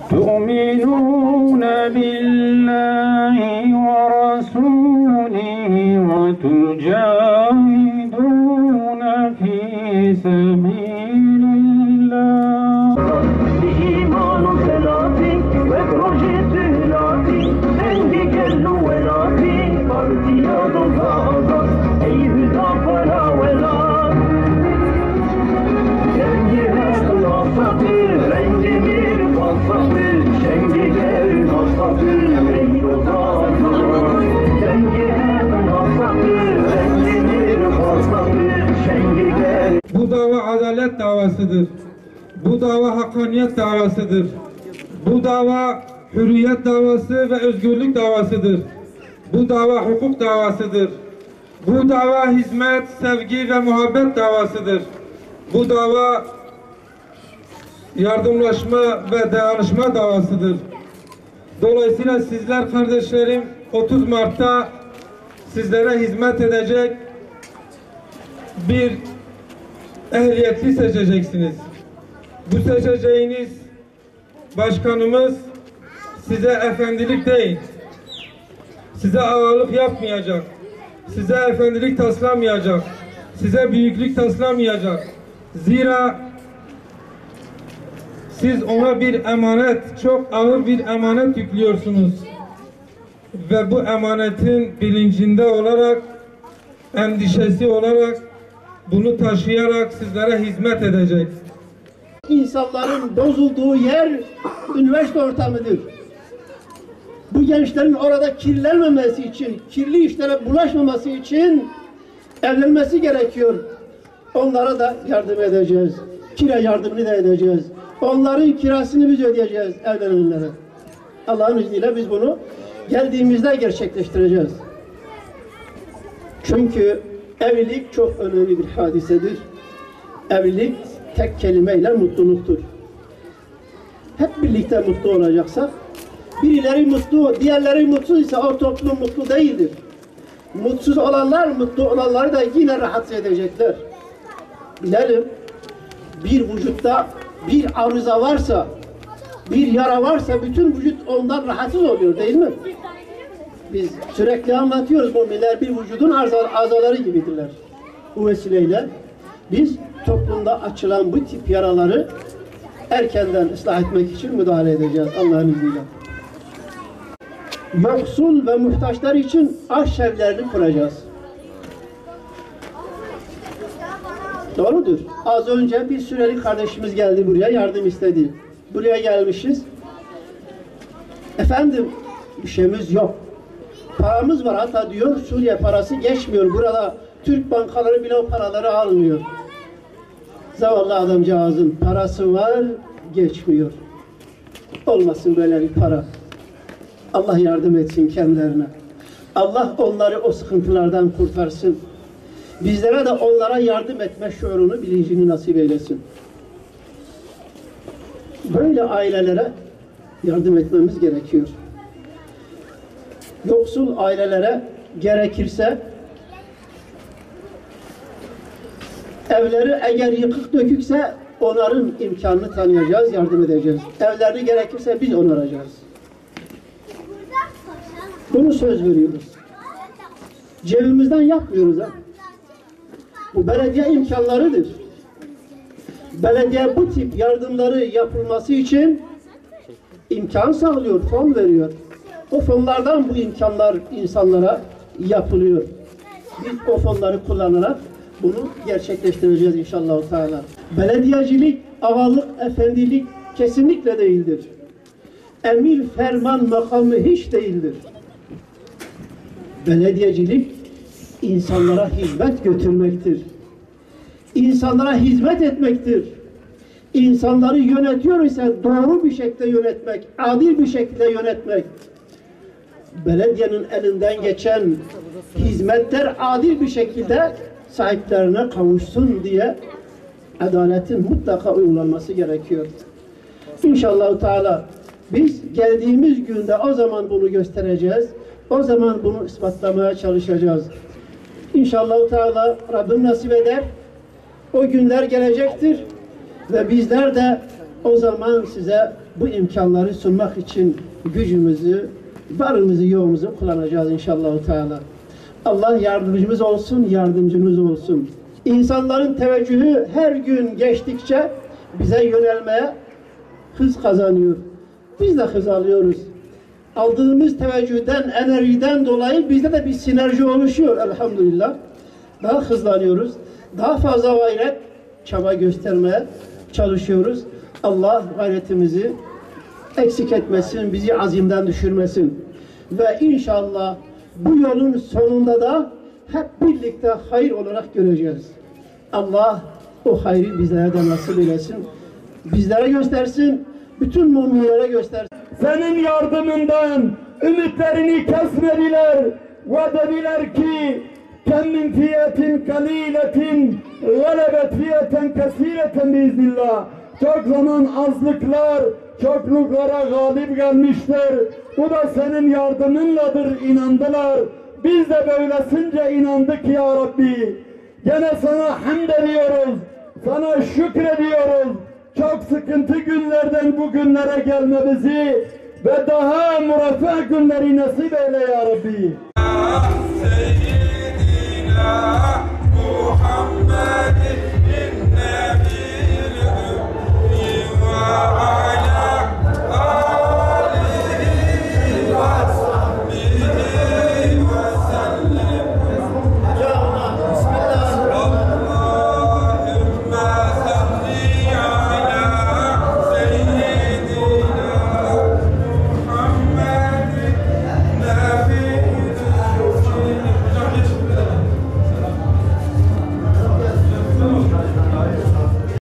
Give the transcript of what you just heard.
تؤمنون بالله ورسوله وتجاهدون في سبيل الله. بإيمان سلاتي وبروجة هلاتي سنجي كلو ولاتي قلتي يا ضغاضة أي هدا فلا ولات سنجي هاتو نصفي رنجي مير وصفي شنجي جل نصفي أي ضغاضة سنجي هاتو نصفي رنجي مير وصفي شنجي جل. Bu dava adalet davasıdır. Bu dava hakkaniyet davasıdır. Bu dava hürriyet davası ve özgürlük davasıdır. Bu dava hukuk davasıdır. Bu dava hizmet, sevgi ve muhabbet davasıdır. Bu dava yardımlaşma ve dayanışma davasıdır. Dolayısıyla sizler kardeşlerim 30 Mart'ta sizlere hizmet edecek bir ehliyetli seçeceksiniz. Bu seçeceğiniz başkanımız size efendilik değil, size ağalık yapmayacak, size efendilik taslamayacak, size büyüklük taslamayacak. Zira siz ona bir emanet, çok ağır bir emanet yüklüyorsunuz. Ve bu emanetin bilincinde olarak, endişesi olarak, bunu taşıyarak sizlere hizmet edecek. İnsanların bozulduğu yer üniversite ortamıdır. Bu gençlerin orada kirlenmemesi için, kirli işlere bulaşmaması için evlenmesi gerekiyor. Onlara da yardım edeceğiz. Kira yardımını da edeceğiz. Onların kirasını biz ödeyeceğiz evlenenlere. Allah'ın izniyle biz bunu geldiğimizde gerçekleştireceğiz. Çünkü evlilik çok önemli bir hadisedir. Evlilik tek kelimeyle mutluluktur. Hep birlikte mutlu olacaksak, birileri mutlu, diğerleri mutsuzsa o toplum mutlu değildir. Mutsuz olanlar, mutlu olanları da yine rahatsız edecekler. Bilelim, bir vücutta bir arıza varsa, bir yara varsa bütün vücut ondan rahatsız oluyor değil mi? Biz sürekli anlatıyoruz, müminler bir vücudun azaları gibidirler. Bu vesileyle biz toplumda açılan bu tip yaraları erkenden ıslah etmek için müdahale edeceğiz Allah'ın izniyle. Yoksul ve muhtaçlar için aş evlerini kuracağız. Doğrudur. Az önce bir Suriyeli kardeşimiz geldi buraya, yardım istedi. Buraya gelmişiz. Efendim, bir şeyimiz yok. Paramız var, hatta diyor Suriye parası geçmiyor. Burada Türk bankaları bile o paraları almıyor. Zavallı adamcağızın parası var, geçmiyor. Olmasın böyle bir para. Allah yardım etsin kendilerine. Allah onları o sıkıntılardan kurtarsın. Bizlere de onlara yardım etme şuurunu, bilincini nasip eylesin. Böyle ailelere yardım etmemiz gerekiyor. Yoksul ailelere gerekirse evleri eğer yıkık dökükse onların imkanını tanıyacağız, yardım edeceğiz. Evlerini gerekirse biz onaracağız. Bunu söz veriyoruz. Cebimizden yapmıyoruz ha. Bu belediye imkanlarıdır. Belediye bu tip yardımları yapılması için imkan sağlıyor, fon veriyor. O fonlardan bu imkanlar insanlara yapılıyor. Biz o fonları kullanarak bunu gerçekleştireceğiz inşallah. Belediyecilik, avalık, efendilik kesinlikle değildir. Emir, ferman, makamı hiç değildir. Belediyecilik, insanlara hizmet götürmektir. İnsanlara hizmet etmektir. İnsanları yönetiyor ise doğru bir şekilde yönetmek, adil bir şekilde yönetmek. Belediyenin elinden geçen hizmetler adil bir şekilde sahiplerine kavuşsun diye adaletin mutlaka uygulanması gerekiyor. İnşallah Teala biz geldiğimiz günde o zaman bunu göstereceğiz. O zaman bunu ispatlamaya çalışacağız. İnşallah Teala Rabbim nasip eder. O günler gelecektir ve bizler de o zaman size bu imkanları sunmak için gücümüzü, varımızı, yoğumuzu kullanacağız inşallah Teala. Allah yardımcımız olsun, yardımcımız olsun. İnsanların teveccühü her gün geçtikçe bize yönelmeye hız kazanıyor. Biz de hız alıyoruz. Aldığımız teveccühden, enerjiden dolayı bizde de bir sinerji oluşuyor elhamdülillah. Daha hızlanıyoruz. Daha fazla gayret, çaba göstermeye çalışıyoruz. Allah gayretimizi eksik etmesin, bizi azimden düşürmesin. Ve inşallah bu yolun sonunda da hep birlikte hayır olarak göreceğiz. Allah o hayrı bizlere de nasip eylesin. Bizlere göstersin, bütün müminlere göstersin. Senin yardımından ümitlerini kesmediler ve dediler ki kem min fiyetin kaliletin galebet fiyeten kesireten biiznillah. Çok zaman azlıklar çokluklara galip gelmiştir. Bu da senin yardımınladır inandılar. Biz de böylesince inandık ya Rabbi. Gene sana hamd ediyoruz. Sana şükrediyoruz. Çok sıkıntı günlerden bu günlere gelmemizi ve daha müreffeh günleri nasip eyle ya Rabbi. Seyyidina Muhammed